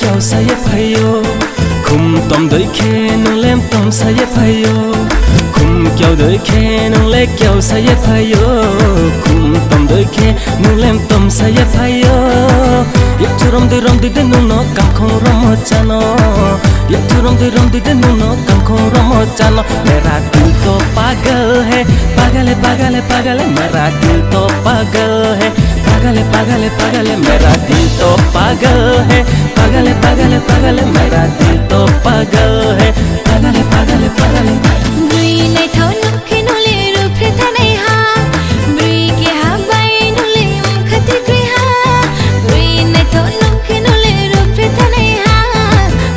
क्यों साये फायो खुम तम देखे नंलेम तम साये फायो खुम क्यों देखे नंले क्यों साये फायो खुम तम देखे नंलेम तम साये फायो ये चुरम दे नुनो कांखों रमो जानो ये चुरम दे नुनो कांखों रमो जानो मेरा दिल तो पागल है पागल है पागल है पागल है मेरा दिल तो पागल है पागल है पागल है पागल है मेरा दिल तो पागल है पागल है पागल है पागल है मेरा दिल तो पागल है पागल है पागल है पागल है Bri này thấu nụ khi nụ lệ rụp phía thân này ha Bri kia ha bay nụ lệ khát thích cười ha Bri này thấu nụ khi nụ lệ rụp phía thân này ha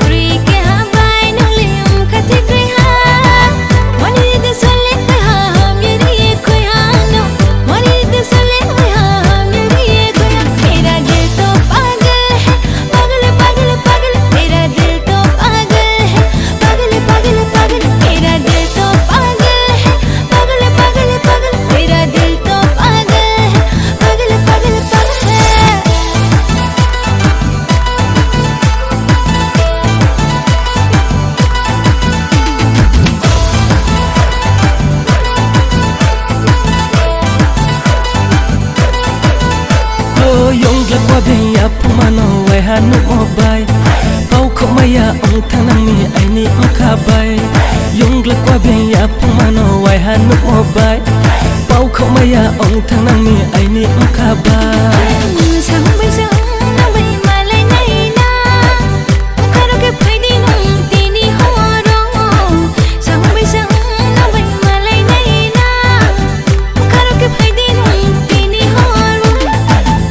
Bri kia ha bay nụ lệ khát thích cười ha Mani de sole pe ha meri ye koi ha no Mani de sole pe ha meri ye koi ha Mera dil to pagal hai pagal pagal pagal Mera dil to pagal hai pagal pagal pagal Mera dil to pagal hai pagal pagal pagal Mera dil to pagal hai pagal pagal pagal Yong la qua bên ya pumano we hanu mobile Pau ko maya ong tanang ni ai ni maka bay Yong la qua bên ya pumano we hanu mobile Pau ko maya ong tanang ni ai ni maka bay Sang bây giờ na bay mà lại này na Karo ke phai đi nung ti ni ho ro Sang bây giờ na bay mà lại này na Karo ke phai đi nung ti ni ho ro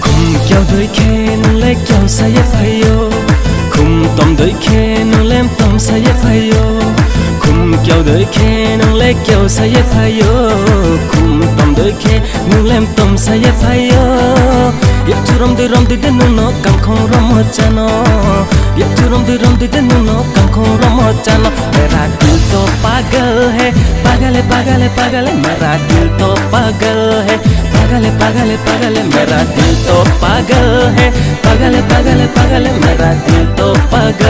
Khum kyo doi khe nung le kyo saye phayo Khum tom doi khe nung lem tom saye phayo Khum kyo doi khe nung le kyo saye phayo Khum tom doi khe nung lem tom saye phayo Ye churam de nung no kang khong ramo chano Ye churam de nung no kang khong ramo chano Mera dil to pagal hai pagal hai pagal hai pagal hai Mera dil to pagal hai पागल है पागल है पागल है मेरा दिल तो पागल है पागल है पागल है पागल है मेरा दिल तो पागल